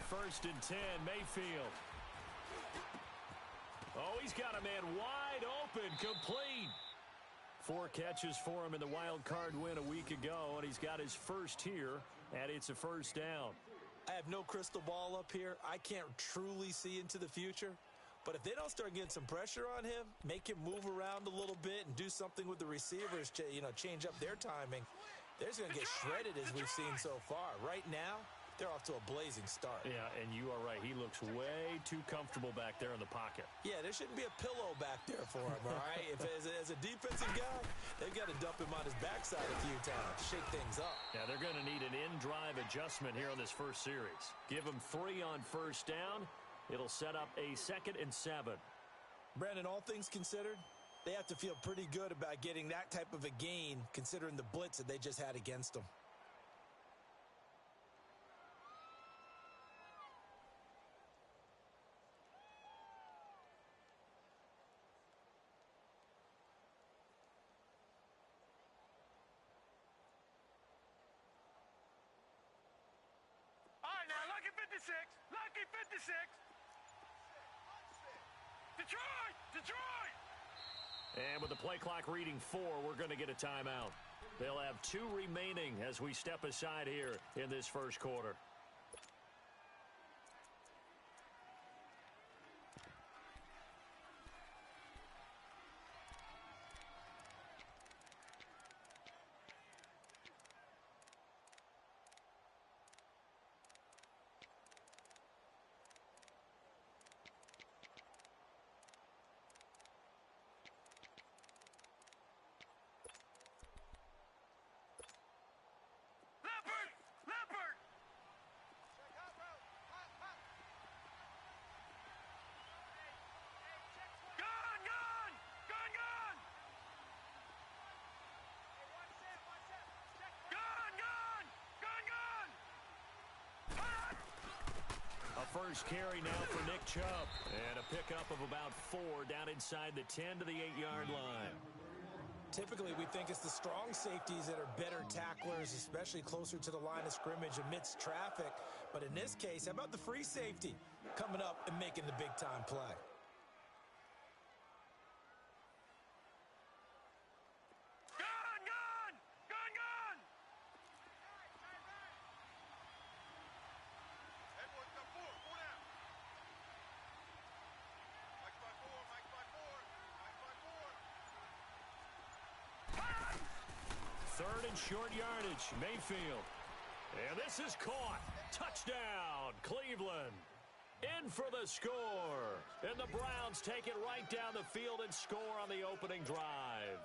first and 10, Mayfield. Oh, he's got a man wide open, complete. 4 catches for him in the wild card win a week ago, and he's got his first here, and it's a first down. I have no crystal ball up here. I can't truly see into the future. But if they don't start getting some pressure on him, make him move around a little bit and do something with the receivers to, change up their timing, they're just going to get shredded as we've seen so far. Right now, they're off to a blazing start. Yeah, and you are right. He looks way too comfortable back there in the pocket. Yeah, there shouldn't be a pillow back there for him, all right? If as a defensive guy, they've got to dump him on his backside a few times, shake things up. Yeah, they're going to need an in-drive adjustment here on this first series. Give them 3 on first down. It'll set up a 2nd and 7. Brandon, all things considered, they have to feel pretty good about getting that type of a gain considering the blitz that they just had against them. All right, now, lucky 56. Lucky 56. Detroit! And with the play clock reading 4, we're going to get a timeout. They'll have 2 remaining as we step aside here in this first quarter. First carry now for Nick Chubb. And a pickup of about 4 down inside the 10 to the 8-yard line. Typically, we think it's the strong safeties that are better tacklers, especially closer to the line of scrimmage amidst traffic. But in this case, how about the free safety coming up and making the big-time play? Third and short yardage, Mayfield. And this is caught. Touchdown, Cleveland. In for the score. And the Browns take it right down the field and score on the opening drive.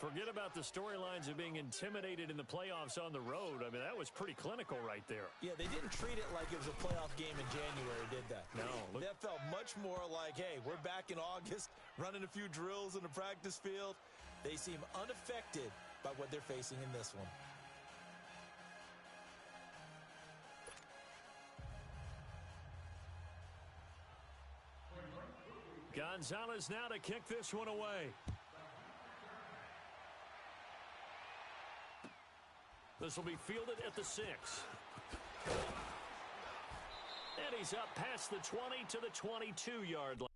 Forget about the storylines of being intimidated in the playoffs on the road. I mean, that was pretty clinical right there. Yeah, they didn't treat it like it was a playoff game in January, did they? No. That felt much more like, hey, we're back in August, running a few drills in the practice field. They seem unaffected by what they're facing in this one. Gonzalez now to kick this one away. This will be fielded at the 6. And he's up past the 20 to the 22-yard line.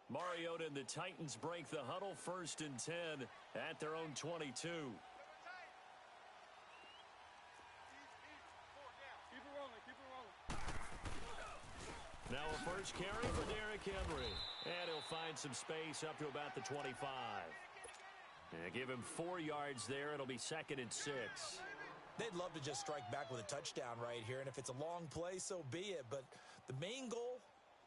Mariota and the Titans break the huddle, 1st and 10 at their own 22. Keep it rolling, keep it rolling. Now a first carry for Derrick Henry. And he'll find some space up to about the 25. And give him 4 yards there. It'll be 2nd and 6. They'd love to just strike back with a touchdown right here, and if it's a long play, so be it. But the main goal,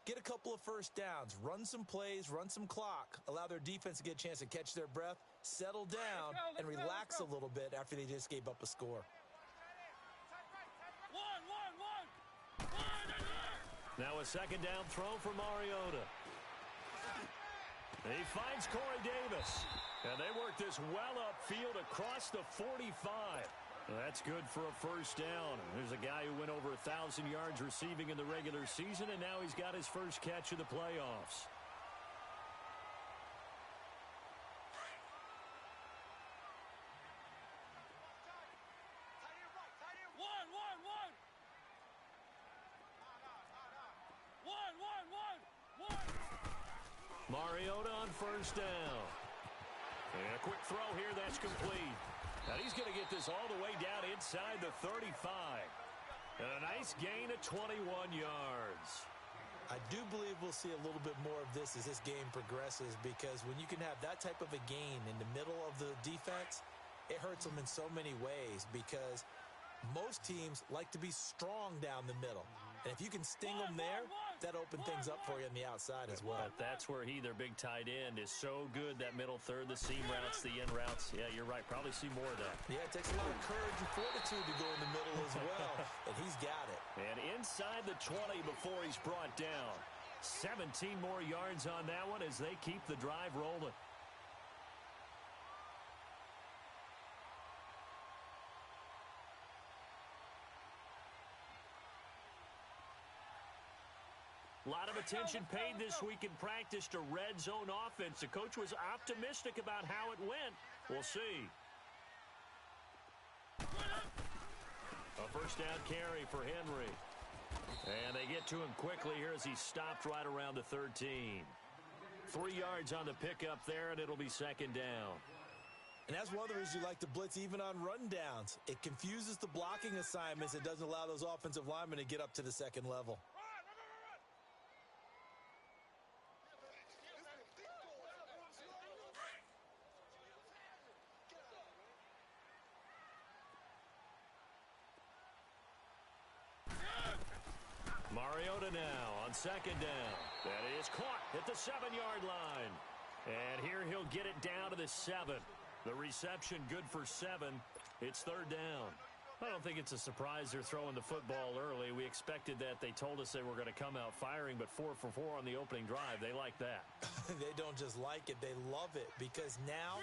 get a couple of first downs, run some plays, run some clock, allow their defense to get a chance to catch their breath, settle down, and relax a little bit after they just gave up a score. Now a 2nd down throw for Mariota. He finds Corey Davis. And they work this well upfield across the 45. That's good for a first down. There's a guy who went over 1,000 yards receiving in the regular season, and now he's got his first catch of the playoffs. Mariota on first down. And a quick throw here, that's complete. Now he's going to get this all the way down inside the 35. And a nice gain of 21 yards. I do believe we'll see a little bit more of this as this game progresses, because when you can have that type of a gain in the middle of the defense, it hurts them in so many ways, because most teams like to be strong down the middle. And if you can sting them there, that opens things up for you on the outside as well. But that's where their big tight end, is so good, that middle third, the seam routes, the in routes. Yeah, you're right. Probably see more of that. Yeah, it takes a lot of courage and fortitude to go in the middle as well, and he's got it. And inside the 20 before he's brought down. 17 more yards on that one as they keep the drive rolling. A lot of attention paid this week in practice to red zone offense. The coach was optimistic about how it went. We'll see. A first down carry for Henry. And they get to him quickly here as he stopped right around the 13. 3 yards on the pickup there, and it'll be 2nd down. And that's one of the reasons you like to blitz even on rundowns. It confuses the blocking assignments. It doesn't allow those offensive linemen to get up to the second level. Mariota now on 2nd down. That is caught at the 7-yard line. And here he'll get it down to the 7. The reception good for 7. It's 3rd down. I don't think it's a surprise they're throwing the football early. We expected that. They told us they were going to come out firing, but 4 for 4 on the opening drive. They like that. They don't just like it. They love it, because now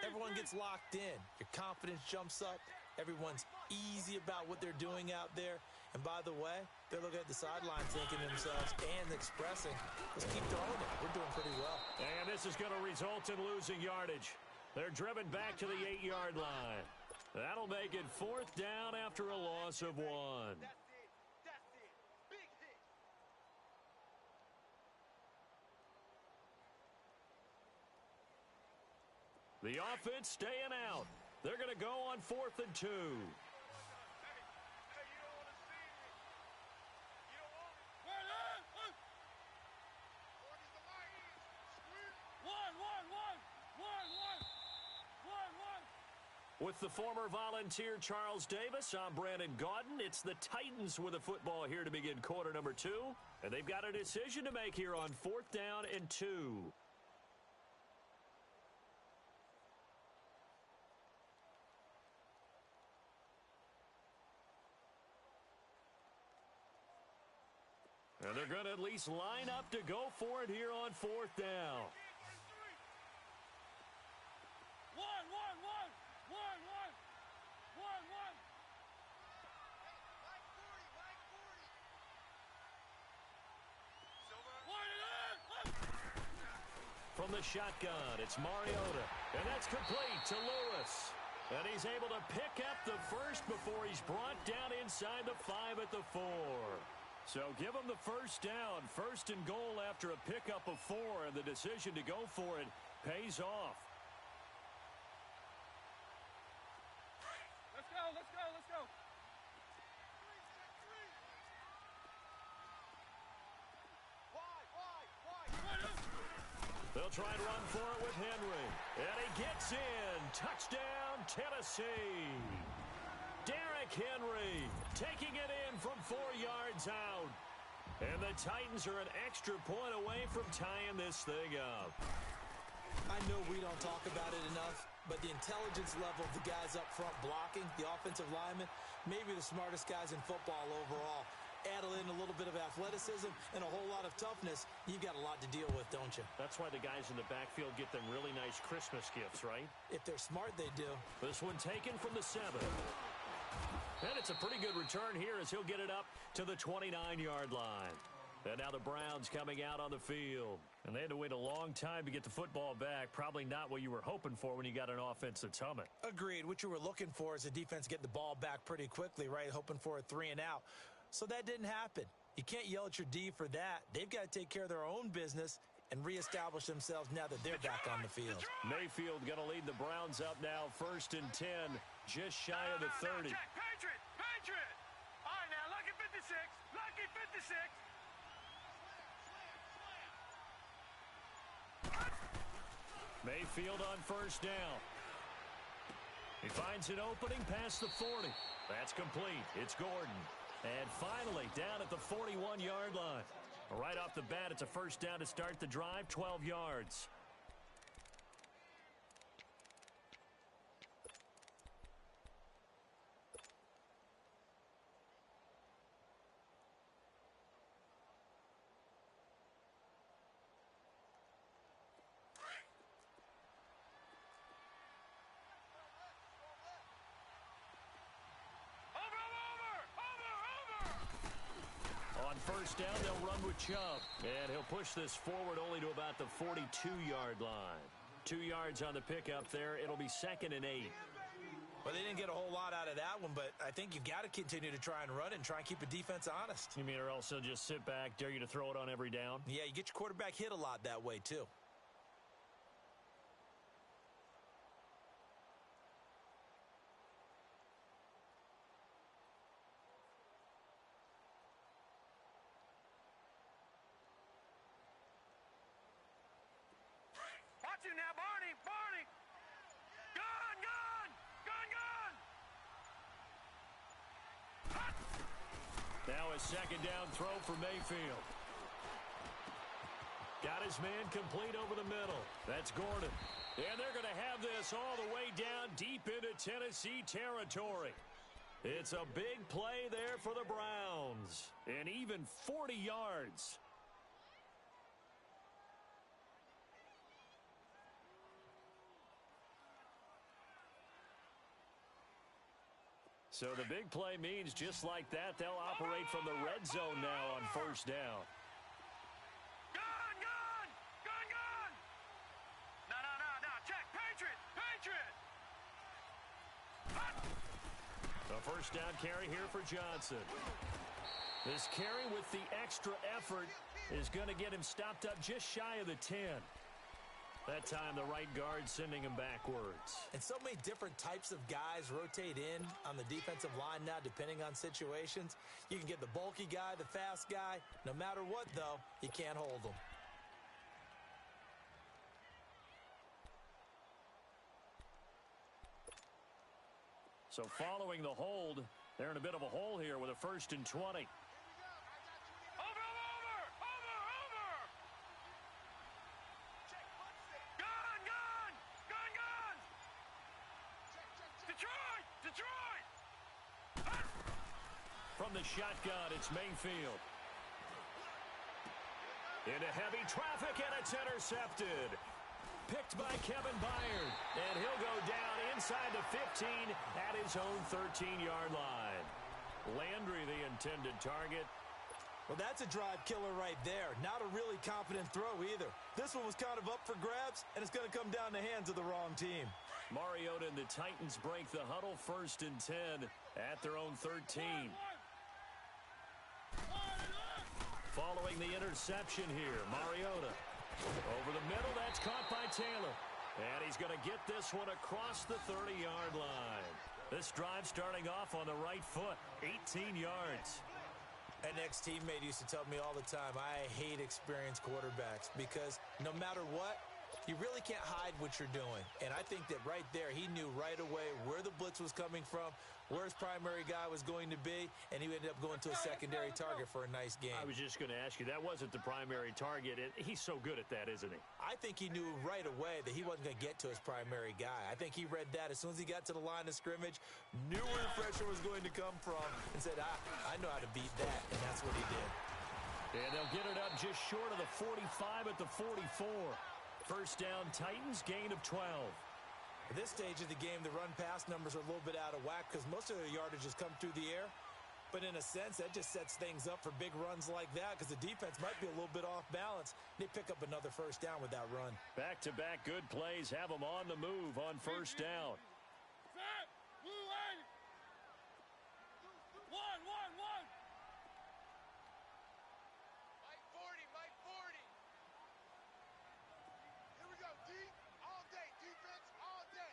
everyone gets locked in. Your confidence jumps up. Everyone's easy about what they're doing out there. And by the way, they're looking at the sideline thinking to themselves and expressing, let's keep throwing it. We're doing pretty well. And this is going to result in losing yardage. They're driven back to the 8-yard line. That'll make it 4th down after a loss of 1. Big hit. The offense staying out. They're going to go on 4th and 2. With the former Volunteer Charles Davis, I'm Brandon Gaudin. It's the Titans with the football here to begin quarter number 2. And they've got a decision to make here on 4th down and 2. And they're going to at least line up to go for it here on 4th down. From the shotgun, it's Mariota, and that's complete to Lewis. And he's able to pick up the first before he's brought down inside the 5 at the 4. So give him the first down, 1st and goal after a pickup of 4, and the decision to go for it pays off. Let's go, let's go, let's go. try and run for it with Henry. And he gets in. Touchdown, Tennessee. Derrick Henry taking it in from 4 yards out. And the Titans are an extra point away from tying this thing up. I know we don't talk about it enough, but the intelligence level of the guys up front blocking, the offensive linemen, maybe the smartest guys in football overall. Add in a little bit of athleticism and a whole lot of toughness, you've got a lot to deal with, don't you? That's why the guys in the backfield get them really nice Christmas gifts, right? If they're smart, they do. This one taken from the 7. And it's a pretty good return here as he'll get it up to the 29-yard line. And now the Browns coming out on the field. And they had to wait a long time to get the football back. Probably not what you were hoping for when you got an offense that's humming. Agreed. What you were looking for is the defense getting the ball back pretty quickly, right? Hoping for a 3 and out. So that didn't happen. You can't yell at your D for that. They've got to take care of their own business and reestablish themselves now that they're back on the field. Mayfield going to lead the Browns up now, 1st and 10, just shy of the 30. Check, Patriot! Patriot! All right, now, lucky 56. Lucky 56. Mayfield on 1st down. He finds an opening past the 40. That's complete. It's Gordon. And finally, down at the 41-yard line. Right off the bat, it's a 1st down to start the drive, 12 yards. On 1st down, they'll run with Chubb. And he'll push this forward only to about the 42-yard line. 2 yards on the pickup there. It'll be 2nd and 8. Well, they didn't get a whole lot out of that one, but I think you've got to continue to try and run and try and keep the defense honest. You mean or else they'll just sit back, dare you to throw it on every down? Yeah, you get your quarterback hit a lot that way, too. Watch him now, Barney! Barney! Gun! Gun! Gun! Gun! Now a 2nd down throw for Mayfield. Got his man complete over the middle. That's Gordon. And they're going to have this all the way down deep into Tennessee territory. It's a big play there for the Browns. And even 40 yards. So the big play means just like that, they'll operate from the red zone now on 1st down. Gun! Gun! Gun! Gun! No. Check! Patriot! Patriot! The 1st down carry here for Johnson. This carry with the extra effort is going to get him stopped up just shy of the 10. That time, the right guard sending him backwards. And so many different types of guys rotate in on the defensive line now, depending on situations. You can get the bulky guy, the fast guy. No matter what, though, you can't hold them. So following the hold, they're in a bit of a hole here with a 1st and 20. From the shotgun, it's Mayfield. Into heavy traffic, and it's intercepted. Picked by Kevin Byard. And he'll go down inside the 15 at his own 13-yard line. Landry, the intended target. Well, that's a drive killer right there. Not a really confident throw either. This one was kind of up for grabs, and it's going to come down the hands of the wrong team. Mariota and the Titans break the huddle, 1st and 10 at their own 13. Following the interception here, Mariota. Over the middle, that's caught by Taylor. And he's going to get this one across the 30-yard line. This drive starting off on the right foot, 18 yards. An ex-teammate used to tell me all the time, I hate experienced quarterbacks because no matter what, You really can't hide what you're doing. And I think that right there, he knew right away where the blitz was coming from, where his primary guy was going to be, and he ended up going to a secondary target for a nice game. I was just going to ask you, that wasn't the primary target. He's so good at that, isn't he? I think he knew right away that he wasn't going to get to his primary guy. I think he read that as soon as he got to the line of scrimmage, knew where the pressure was going to come from, and said, I know how to beat that, and that's what he did. And they'll get it up just short of the 45 at the 44. First down, Titans, gain of 12. At this stage of the game, the run-pass numbers are a little bit out of whack because most of the yardage has come through the air. But in a sense, that just sets things up for big runs like that because the defense might be a little bit off balance. They pick up another first down with that run. Back-to-back good plays have them on the move on first down. Set. Blue 80. One. Mike 40. Here we go, D. All day. Defense all day.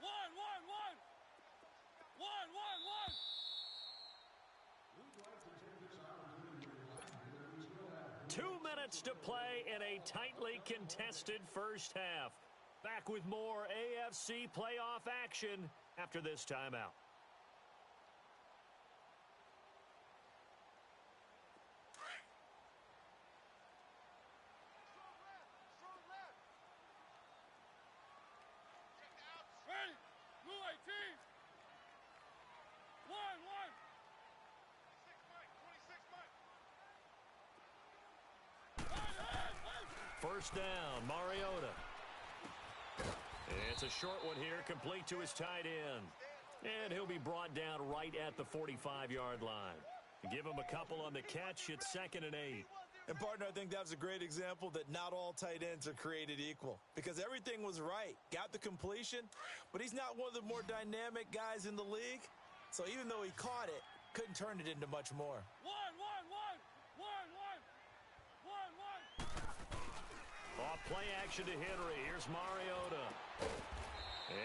One. 2 minutes to play in a tightly contested first half. Back with more AFC playoff action after this timeout. Strong left. Check the outs. Ready. Blue 18. One. 26 Mike. First down, Mariota. It's a short one here, complete to his tight end. And he'll be brought down right at the 45-yard line. Give him a couple on the catch. It's 2nd and 8. And, partner, I think that was a great example that not all tight ends are created equal because everything was right. Got the completion, but he's not one of the more dynamic guys in the league. So even though he caught it, couldn't turn it into much more. One. Off play action to Henry. Here's Mariota.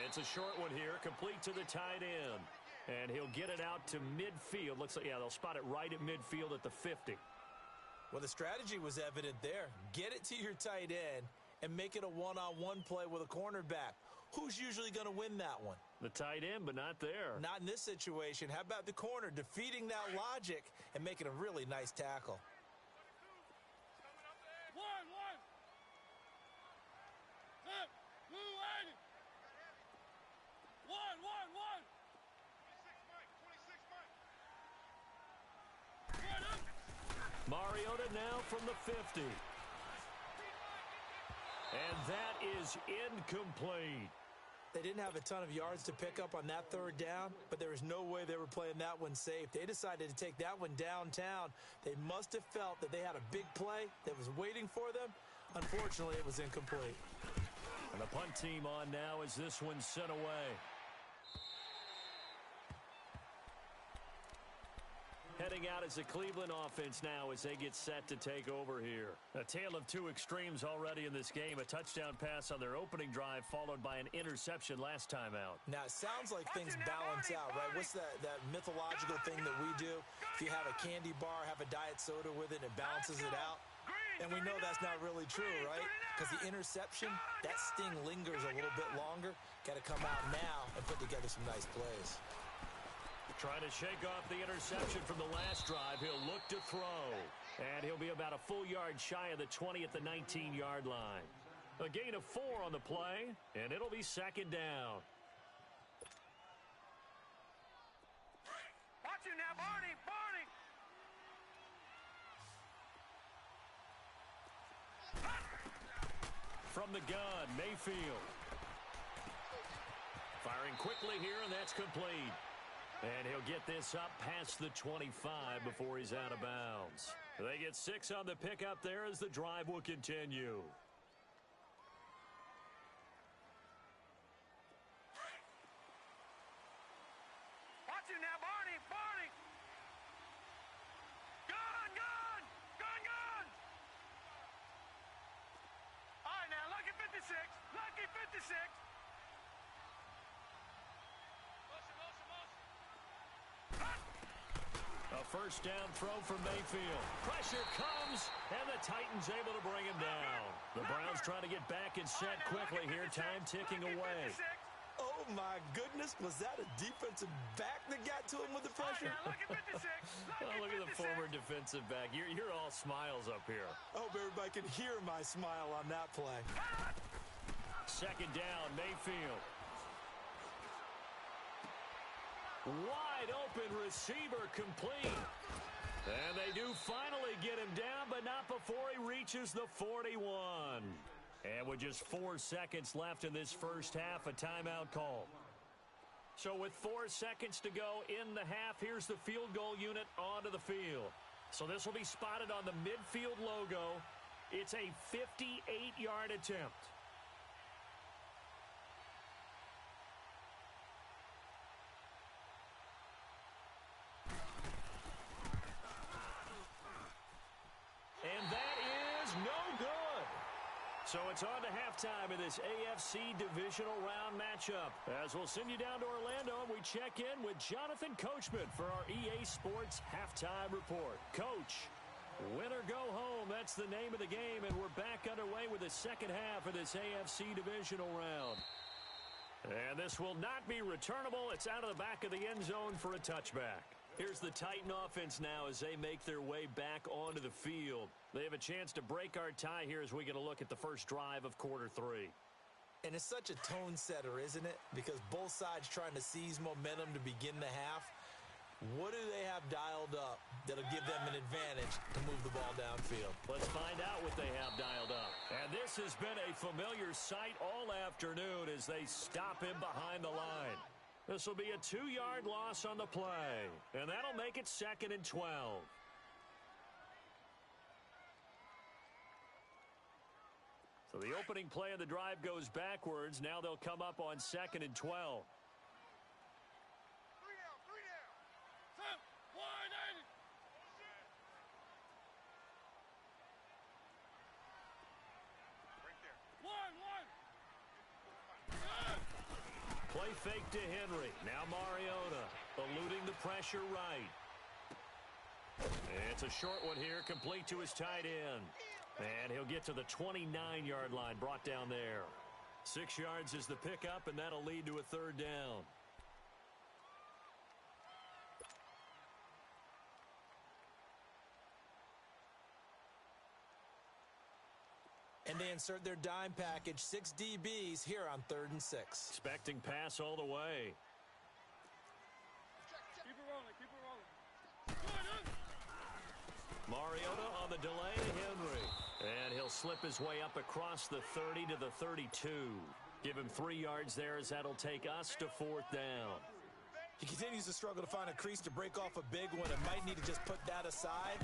It's a short one here, complete to the tight end. And he'll get it out to midfield. Looks like, they'll spot it right at midfield at the 50. Well, the strategy was evident there. Get it to your tight end and make it a one-on-one play with a cornerback. Who's usually going to win that one? The tight end, but not there. Not in this situation. How about the corner defeating that logic and making a really nice tackle? One. Set. Blue 80. One. 26 Mike. Mariota now from the 50. And that is incomplete. They didn't have a ton of yards to pick up on that third down, but there was no way they were playing that one safe. They decided to take that one downtown. They must have felt that they had a big play that was waiting for them. Unfortunately, it was incomplete. And the punt team on now as this one's sent away. Heading out as the Cleveland offense now as they get set to take over here. A tale of two extremes already in this game. A touchdown pass on their opening drive followed by an interception last time out. Now, it sounds like things balance out, right? What's that mythological thing that we do? If you have a candy bar, have a diet soda with it, and it balances it out. And we know that's not really true, right? Because the interception, that sting lingers a little bit longer. Got to come out now and put together some nice plays. Trying to shake off the interception from the last drive. He'll look to throw. And he'll be about a full yard shy of the 20 at the 19-yard line. A gain of 4 on the play, and it'll be 2nd down. Watch him now, Barney. From the gun, Mayfield. Firing quickly here, and that's complete. And he'll get this up past the 25 before he's out of bounds. They get 6 on the pickup there as the drive will continue. Watch him now, Barney. Gun. All right, now, lucky 56. A first down throw from Mayfield. Pressure comes, and the Titans able to bring him down. The Browns trying to get back and set quickly here. Time ticking away. Oh, my goodness. Was that a defensive back that got to him with the pressure? Oh, look at the former defensive back. You're all smiles up here. I hope everybody can hear my smile on that play. Second down, Mayfield. Wide open receiver complete. And they do finally get him down, but not before he reaches the 41. And with just 4 seconds left in this first half, a timeout call. So with 4 seconds to go in the half, here's the field goal unit onto the field. So this will be spotted on the midfield logo. It's a 58-yard attempt. And that is no good. So it's on to halftime in this AFC divisional round matchup. As we'll send you down to Orlando, and we check in with Jonathan Coachman for our EA Sports halftime report. Coach, win or go home, that's the name of the game, and we're back underway with the second half of this AFC divisional round. And this will not be returnable. It's out of the back of the end zone for a touchback. Here's the Titan offense now as they make their way back onto the field. They have a chance to break our tie here as we get a look at the first drive of quarter 3. And it's such a tone setter, isn't it? Because both sides trying to seize momentum to begin the half. What do they have dialed up that'll give them an advantage to move the ball downfield? Let's find out what they have dialed up. And this has been a familiar sight all afternoon as they stop him behind the line. This will be a 2-yard loss on the play, and that'll make it 2nd and 12. So the opening play of the drive goes backwards. Now they'll come up on 2nd and 12. 3 down, 3 down. 180. Right there. 1. Play fake to Henry. Now Mariota eluding the pressure right. It's a short one here, complete to his tight end. And he'll get to the 29-yard line, brought down there. 6 yards is the pickup, and that'll lead to a 3rd down. And they insert their dime package, 6 DBs here on 3rd and 6. Expecting pass all the way. Keep it rolling, keep it rolling. Mariota on the delay to Henry. And he'll slip his way up across the 30 to the 32. Give him 3 yards there as that'll take us to 4th down. He continues to struggle to find a crease to break off a big one and might need to just put that aside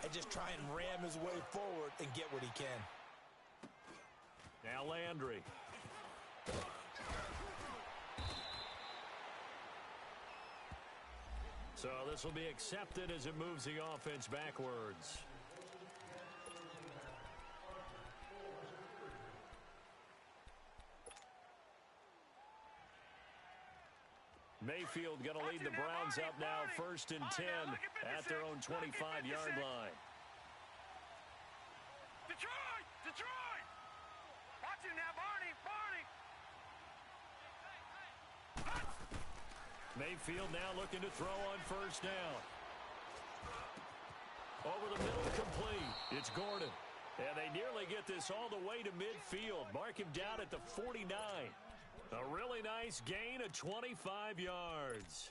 and just try and ram his way forward and get what he can. Now Landry. So this will be accepted as it moves the offense backwards. Mayfield going to lead the Browns up now, 1st and 10 at their own 25-yard line. Detroit! Detroit! Watch it now, Barney! Barney! Mayfield now looking to throw on 1st down. Over the middle, complete. It's Gordon. And they nearly get this all the way to midfield. Mark him down at the 49. A really nice gain of 25 yards.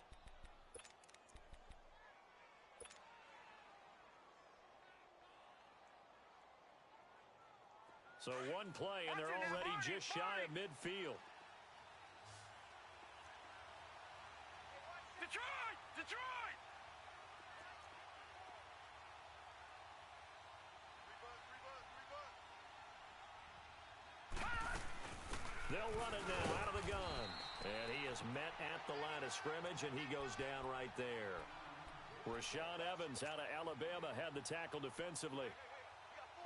So one play, and they're already just shy of midfield. Detroit! Detroit! They'll run it now out of the gun. And he is met at the line of scrimmage, and he goes down right there. Rashaan Evans out of Alabama had the tackle defensively.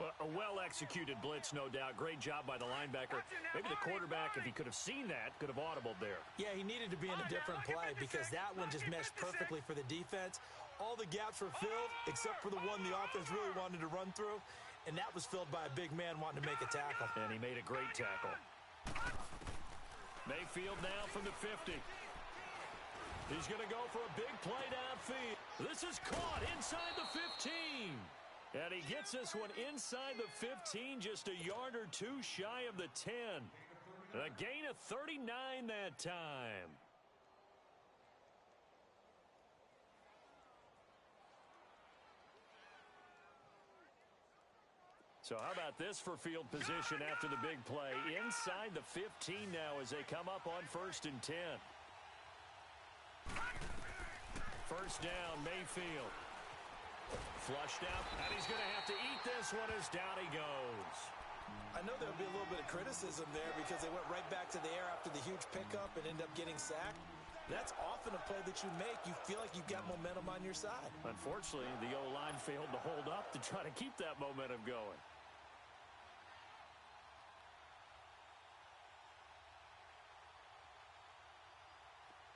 Well, a well-executed blitz, no doubt. Great job by the linebacker. Maybe the quarterback, if he could have seen that, could have audibled there. Yeah, he needed to be in a different play because that one just meshed perfectly for the defense. All the gaps were filled except for the one the offense really wanted to run through, and that was filled by a big man wanting to make a tackle. And he made a great tackle. Mayfield now from the 50. He's going to go for a big play downfield. This is caught inside the 15. And he gets this one inside the 15, just a yard or two shy of the 10. A gain of 39 that time. So how about this for field position after the big play? Inside the 15 now as they come up on 1st and 10. First down, Mayfield. Flushed out, and he's going to have to eat this one as down he goes. I know there'll be a little bit of criticism there because they went right back to the air after the huge pickup and ended up getting sacked. That's often a play that you make. You feel like you've got momentum on your side. Unfortunately, the O-line failed to hold up to try to keep that momentum going.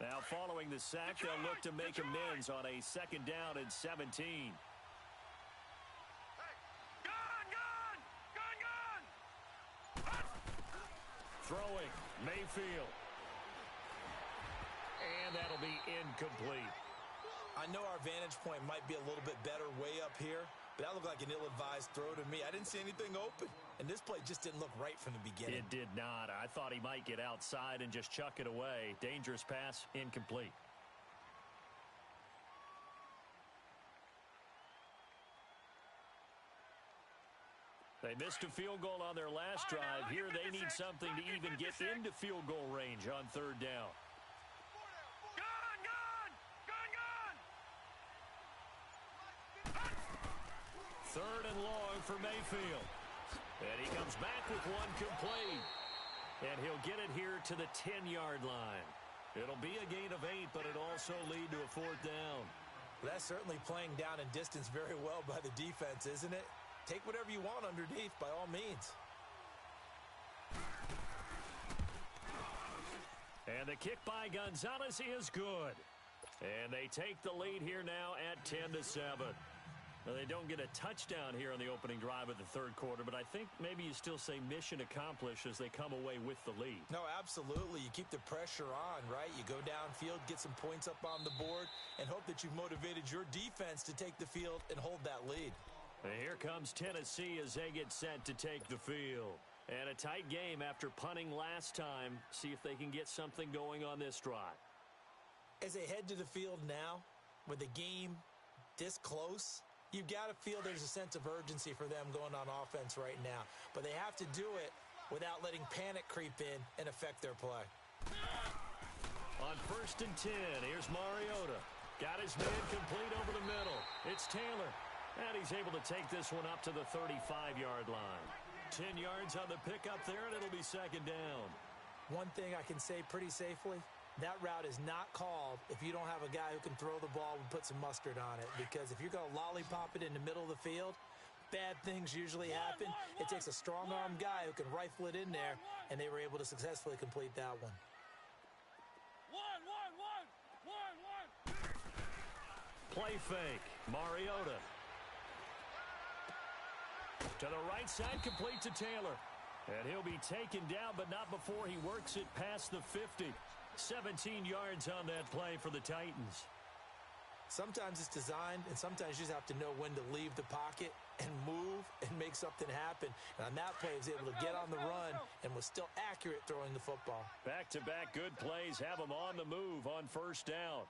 Now, following the sack, they'll look to make amends on a 2nd down and 17. Throwing, Mayfield. And that'll be incomplete. I know our vantage point might be a little bit better way up here, but that looked like an ill-advised throw to me. I didn't see anything open, and this play just didn't look right from the beginning. It did not. I thought he might get outside and just chuck it away. Dangerous pass, incomplete. They missed a field goal on their last drive. Here they need something to even get into field goal range on 3rd down. Third and long for Mayfield. And he comes back with one complete. And he'll get it here to the 10-yard line. It'll be a gain of 8, but it'll also lead to a 4th down. That's certainly playing down in distance very well by the defense, isn't it? Take whatever you want underneath, by all means. And the kick by Gonzalez is good. And they take the lead here now at 10-7. Now, they don't get a touchdown here on the opening drive of the 3rd quarter, but I think maybe you still say mission accomplished as they come away with the lead. No, absolutely. You keep the pressure on, right? You go downfield, get some points up on the board, and hope that you've motivated your defense to take the field and hold that lead. And here comes Tennessee as they get set to take the field. And a tight game after punting last time. See if they can get something going on this drive. As they head to the field now, with the game this close, you've got to feel there's a sense of urgency for them going on offense right now. But they have to do it without letting panic creep in and affect their play. On 1st and 10, here's Mariota. Got his man complete over the middle. It's Taylor. And he's able to take this one up to the 35-yard line. 10 yards on the pickup there, and it'll be 2nd down. One thing I can say pretty safely, that route is not called if you don't have a guy who can throw the ball and put some mustard on it. Because if you're going to lollipop it in the middle of the field, bad things usually happen. It takes a strong-arm guy who can rifle it in there, and they were able to successfully complete that one. Play fake. Mariota. To the right side, complete to Taylor. And he'll be taken down, but not before he works it past the 50. 17 yards on that play for the Titans. Sometimes it's designed, and sometimes you just have to know when to leave the pocket and move and make something happen. And on that play, he was able to get on the run and was still accurate throwing the football. Back-to-back good plays have him on the move on 1st down.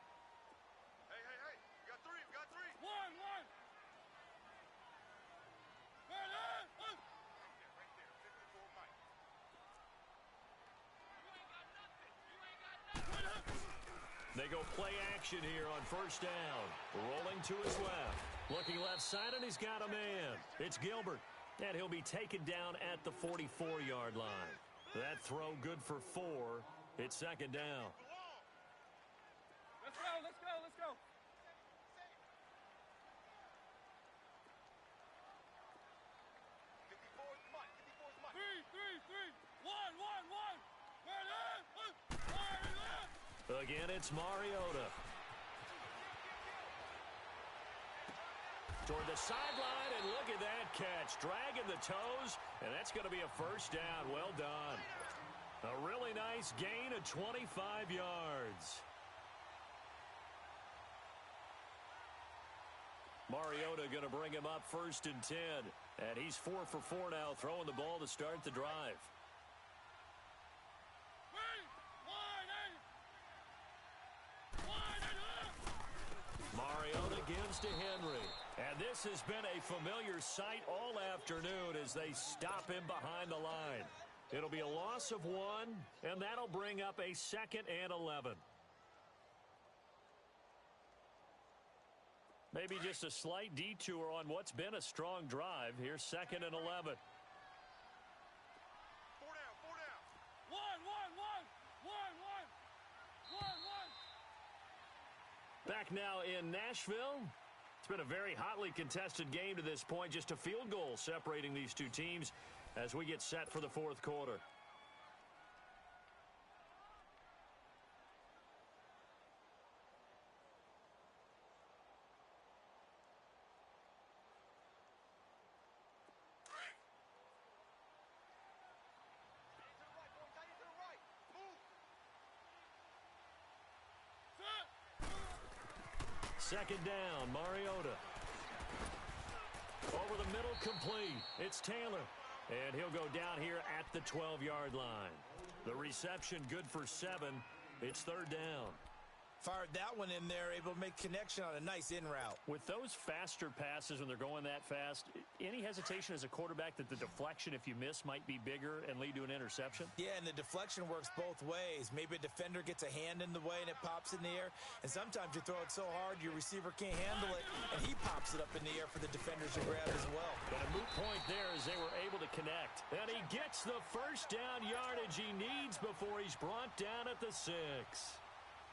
They go play action here on 1st down. Rolling to his left. Looking left side, and he's got a man. It's Gilbert. And he'll be taken down at the 44-yard line. That throw good for 4. It's 2nd down. Let's go. Again, it's Mariota. Toward the sideline, and look at that catch. Dragging the toes, and that's going to be a first down. Well done. A really nice gain of 25 yards. Mariota going to bring him up 1st and 10. And he's 4 for 4 now, throwing the ball to start the drive. Mariota gives to Henry. And this has been a familiar sight all afternoon as they stop him behind the line. It'll be a loss of 1, and that'll bring up a 2nd and 11. Maybe just a slight detour on what's been a strong drive. Here's 2nd and 11. 4 down, 4 down. 1, 1, 1, 1, 1, 1. Back now in Nashville. It's been a very hotly contested game to this point. Just a field goal separating these two teams as we get set for the 4th quarter. Second down, Mariota. Over the middle, complete. It's Taylor. And he'll go down here at the 12-yard line. The reception good for 7. It's 3rd down. Fired that one in there, able to make connection on a nice in route. With those faster passes when they're going that fast, any hesitation as a quarterback that the deflection, if you miss, might be bigger and lead to an interception? Yeah, and the deflection works both ways. Maybe a defender gets a hand in the way and it pops in the air. And sometimes you throw it so hard your receiver can't handle it, and he pops it up in the air for the defenders to grab as well. But a moot point there as they were able to connect. And he gets the first down yardage he needs before he's brought down at the 6.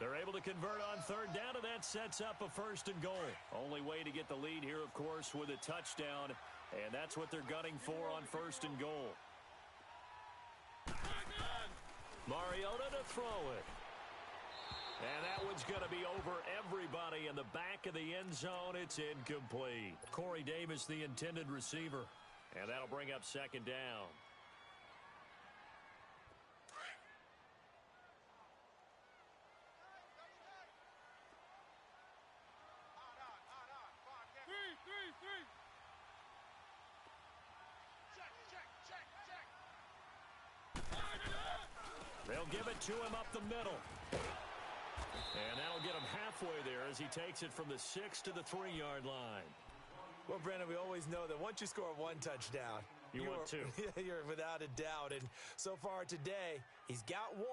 They're able to convert on 3rd down, and that sets up a 1st and goal. Only way to get the lead here, of course, with a touchdown, and that's what they're gunning for on 1st and goal. Mariota to throw it. And that one's going to be over everybody in the back of the end zone. It's incomplete. Corey Davis, the intended receiver, and that'll bring up 2nd down. They'll give it to him up the middle. And that'll get him halfway there as he takes it from the 6 to the 3-yard line. Well, Brandon, we always know that once you score 1 touchdown, you want 2. You're without a doubt. And so far today, he's got 1,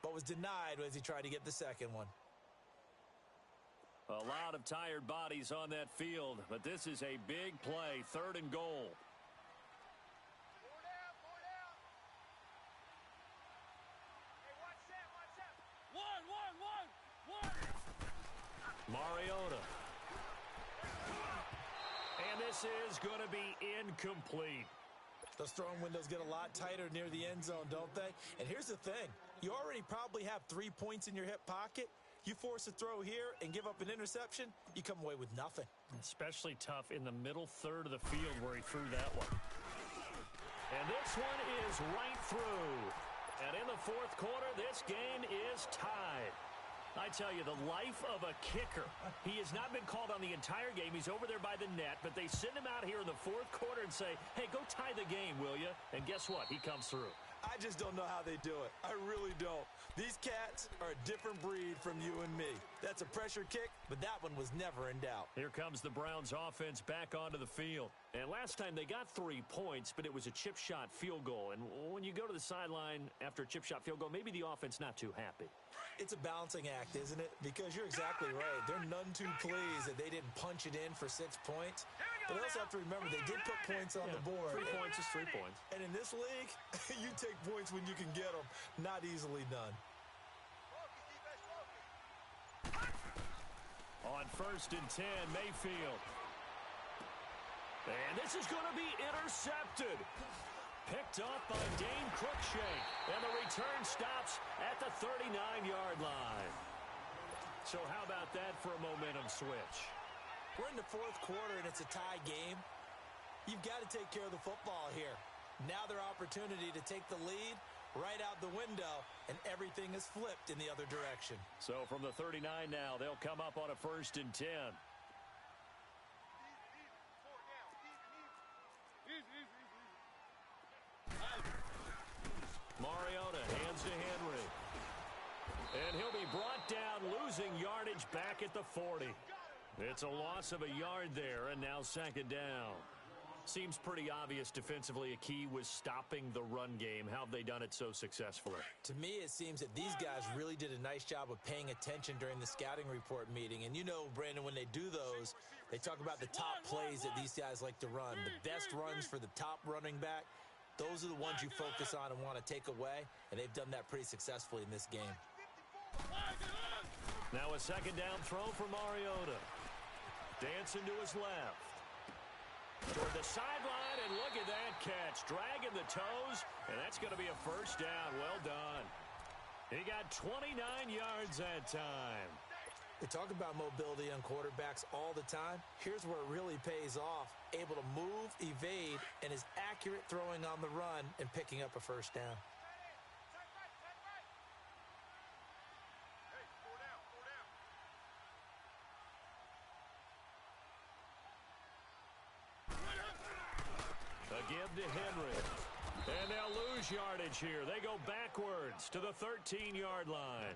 but was denied as he tried to get the 2nd one. A lot of tired bodies on that field, but this is a big play, 3rd and goal. Mariota. And this is going to be incomplete. Those throwing windows get a lot tighter near the end zone, don't they? And here's the thing. You already probably have 3 points in your hip pocket. You force a throw here and give up an interception, you come away with nothing. Especially tough in the middle 3rd of the field where he threw that one. And this one is right through. And in the 4th quarter, this game is tied. I tell you, the life of a kicker. He has not been called on the entire game. He's over there by the net, but they send him out here in the 4th quarter and say, hey, go tie the game, will you? And guess what? He comes through. I just don't know how they do it. I really don't. These cats are a different breed from you and me. That's a pressure kick, but that one was never in doubt. Here comes the Browns offense back onto the field. And last time they got 3 points, but it was a chip shot field goal. And when you go to the sideline after a chip shot field goal, maybe the offense not too happy. It's a balancing act, isn't it? Because you're exactly right. They're none too pleased that they didn't punch it in for 6 points. But they also have to remember they did put points on the board. 3 points is 3 points. And in this league, you take points when you can get them. Not easily done. On 1st and 10, Mayfield. And this is going to be intercepted. Picked up by Dane Cruikshank. And the return stops at the 39-yard line. So how about that for a momentum switch? We're in the fourth quarter, and it's a tie game. You've got to take care of the football here. Now their opportunity to take the lead right out the window, and everything is flipped in the other direction. So from the 39 now, they'll come up on a 1st and 10. Mariota hands to Henry. And he'll be brought down, losing yardage back at the 40. It's a loss of a yard there, and now 2nd down. Seems pretty obvious defensively a key was stopping the run game. How have they done it so successfully? To me, it seems that these guys really did a nice job of paying attention during the scouting report meeting. And you know, Brandon, when they do those, they talk about the top plays that these guys like to run. The best runs for the top running back, those are the ones you focus on and want to take away. And they've done that pretty successfully in this game. Now a 2nd down throw for Mariota. Dancing to his left. Toward the sideline, and look at that catch. Dragging the toes, and that's going to be a 1st down. Well done. He got 29 yards that time. They talk about mobility on quarterbacks all the time. Here's where it really pays off. Able to move, evade, and is accurate throwing on the run and picking up a 1st down. Give to Henry. And they'll lose yardage here. They go backwards to the 13-yard line.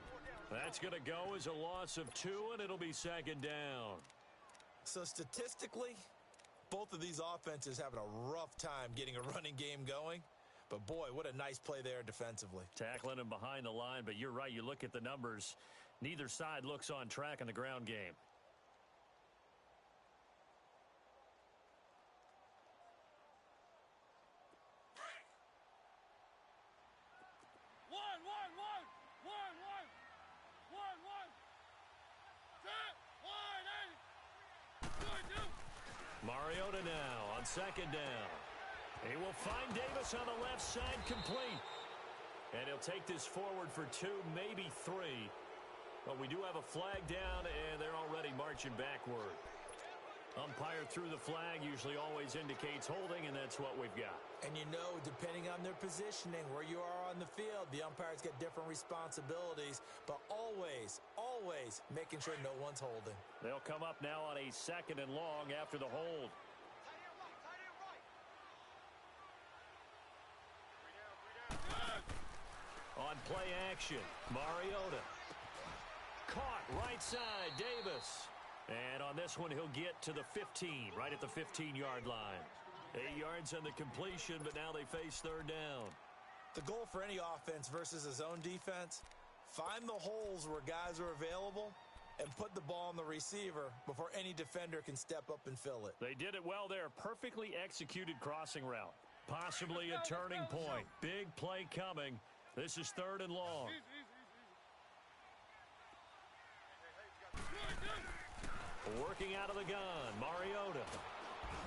That's going to go as a loss of 2, and it'll be 2nd down. So statistically, both of these offenses having a rough time getting a running game going. But boy, what a nice play there defensively. Tackling him behind the line, but you're right. You look at the numbers. Neither side looks on track in the ground game. Mariota now on 2nd down. He will find Davis on the left side, complete. And he'll take this forward for 2, maybe 3. But we do have a flag down, and they're already marching backward. Umpire threw the flag, usually always indicates holding, and that's what we've got. And you know, depending on their positioning, where you are on the field, the umpires get different responsibilities, but always making sure no one's holding. They'll come up now on a 2nd and long after the hold. On play action, Mariota. Caught right side, Davis. And on this one, he'll get to the 15, right at the 15-yard line. 8 yards on the completion, but now they face 3rd down. The goal for any offense versus a zone defense, find the holes where guys are available and put the ball on the receiver before any defender can step up and fill it. They did it well there. Perfectly executed crossing route. Possibly a turning point. Big play coming. This is 3rd and long. Working out of the gun, Mariota.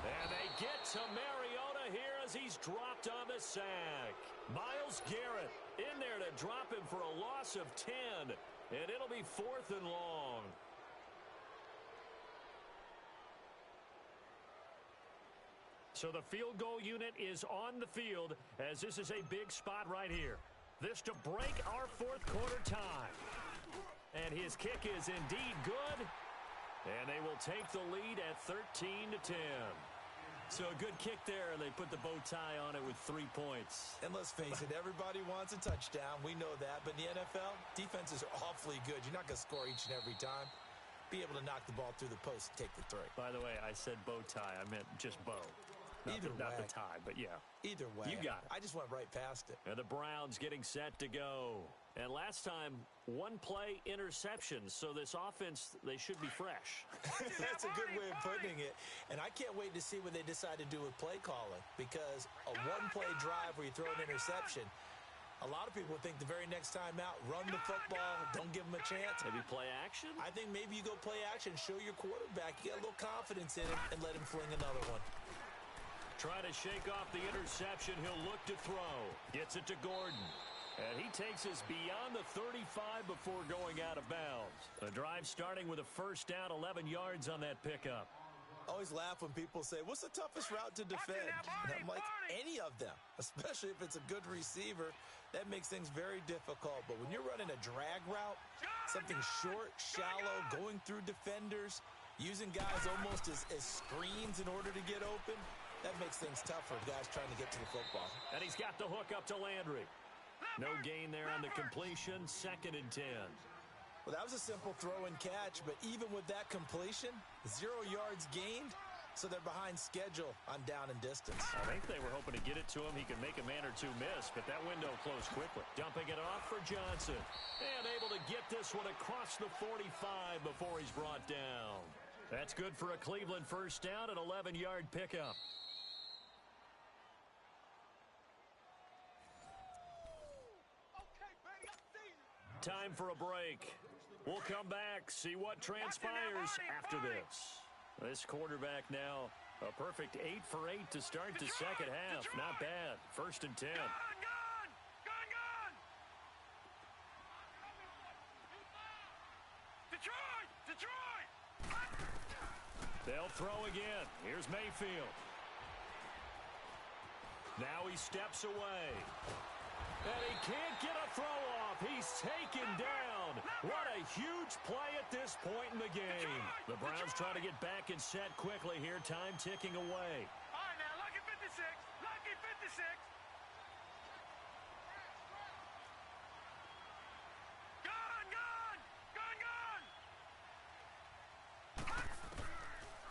And they get to Mariota here as he's dropped on the sack. Myles Garrett in there to drop him for a loss of 10. And it'll be 4th and long. So the field goal unit is on the field as this is a big spot right here. This to break our 4th quarter tie. And his kick is indeed good. And they will take the lead at 13-10. So a good kick there, and they put the bow tie on it with 3 points. And let's face it, everybody wants a touchdown. We know that. But in the NFL, defenses are awfully good. You're not going to score each and every time. Be able to knock the ball through the post and take the 3. By the way, I said bow tie. I meant just bow. Not the tie, but yeah. Either way. You got it. I just went right past it. And the Browns getting set to go. And last time, 1-play interceptions. So this offense, they should be fresh. That's a good way of putting it. And I can't wait to see what they decide to do with play calling. Because a 1-play drive where you throw an interception, a lot of people think the very next time out, run the football, don't give them a chance. Maybe play action? I think maybe you go play action, show your quarterback, you get a little confidence in him, and let him fling another one. Trying to shake off the interception. He'll look to throw. Gets it to Gordon. And he takes us beyond the 35 before going out of bounds. The drive starting with a first down, 11 yards on that pickup. I always laugh when people say, what's the toughest route to defend? And I'm like, any of them, especially if it's a good receiver. That makes things very difficult. But when you're running a drag route, something short, shallow, going through defenders, using guys almost as screens in order to get open, that makes things tough for guys trying to get to the football. And he's got the hook up to Landry. No gain there on the completion, 2nd and 10. Well, that was a simple throw and catch, but even with that completion, 0 yards gained, so they're behind schedule on down and distance. I think they were hoping to get it to him. He could make a man or two miss, but that window closed quickly. Dumping it off for Johnson. And able to get this one across the 45 before he's brought down. That's good for a Cleveland first down, an 11-yard pickup. Time for a break. We'll come back, see what transpires after this. This quarterback now, a perfect 8 for 8 to start the second half. Not bad. 1st and 10. Gone! Detroit! They'll throw again. Here's Mayfield. Now he steps away. And he can't get a throw off. He's taken down. What a huge play at this point in the game. The Browns try to get back and set quickly here. Time ticking away. All right, now, lucky 56. Lucky 56. Gone!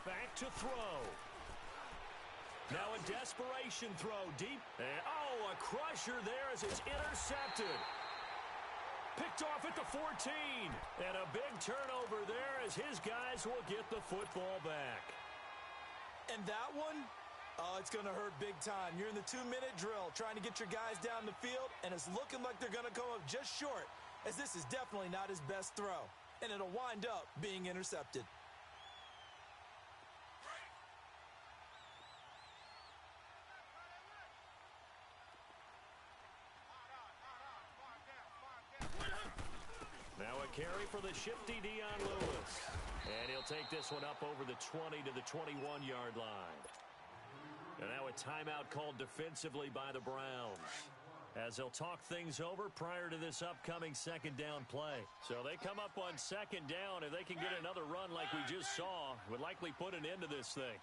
Back to throw. Now a desperation throw deep. And, a crusher there as it's intercepted. Picked off at the 14. And a big turnover there as his guys will get the football back. And that one, it's going to hurt big time. You're in the 2-minute drill trying to get your guys down the field, and it's looking like they're going to come up just short, as this is definitely not his best throw. And it'll wind up being intercepted. Now a carry for the shifty Dion Lewis. And he'll take this one up over the 20 to the 21-yard line. And now a timeout called defensively by the Browns, as they'll talk things over prior to this upcoming second down play. So they come up on second down. If they can get another run like we just saw, would likely put an end to this thing.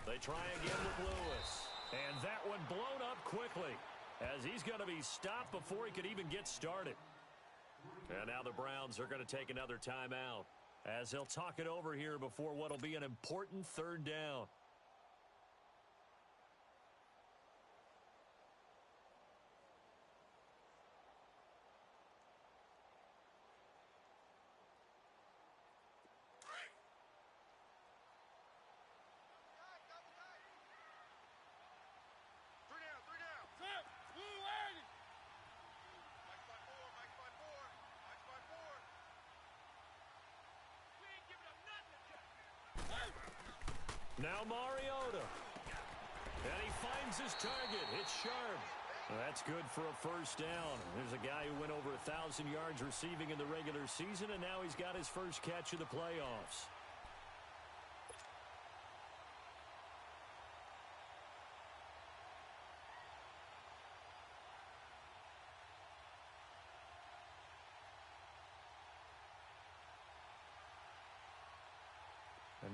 They try again with Lewis. And that one blown up quickly, as he's going to be stopped before he could even get started. And now the Browns are going to take another timeout, as they'll talk it over here before what will be an important third down. Now Mariota. And he finds his target. It's sharp. Well, that's good for a first down. There's a guy who went over 1,000 yards receiving in the regular season, and now he's got his first catch of the playoffs.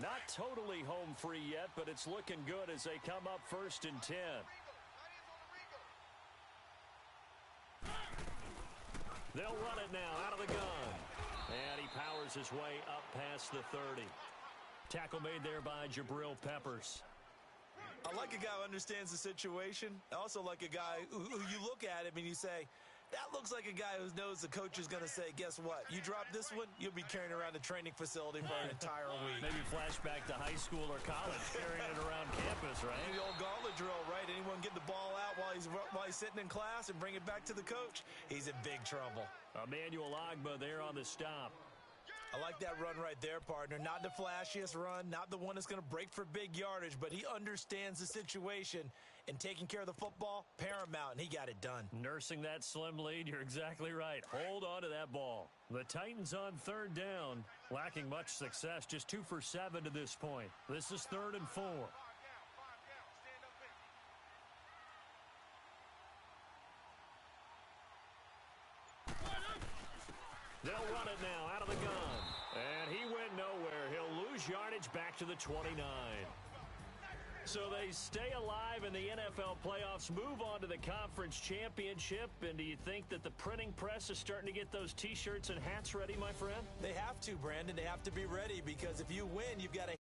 Not totally home free yet, but it's looking good as they come up 1st and 10. They'll run it now out of the gun. And he powers his way up past the 30. Tackle made there by Jabril Peppers. I like a guy who understands the situation. I also like a guy who you look at him and you say, that looks like a guy who knows the coach is going to say, guess what? You drop this one, you'll be carrying around the training facility for an entire week. Maybe flashback to high school or college, carrying it around campus, right? The old gauntlet drill, right? Anyone get the ball out while he's sitting in class and bring it back to the coach, he's in big trouble. Emmanuel Ogbah there on the stop. I like that run right there, partner. Not the flashiest run, not the one that's going to break for big yardage, but he understands the situation, and taking care of the football, paramount, and he got it done. Nursing that slim lead, you're exactly right. Hold on to that ball. The Titans on third down, lacking much success, just 2 for 7 to this point. This is 3rd and 4. They'll run it now out of the gun. And he went nowhere. He'll lose yardage back to the 29. So they stay alive in the NFL playoffs, move on to the conference championship. And do you think that the printing press is starting to get those T-shirts and hats ready, my friend? They have to, Brandon. They have to be ready because if you win, you've got to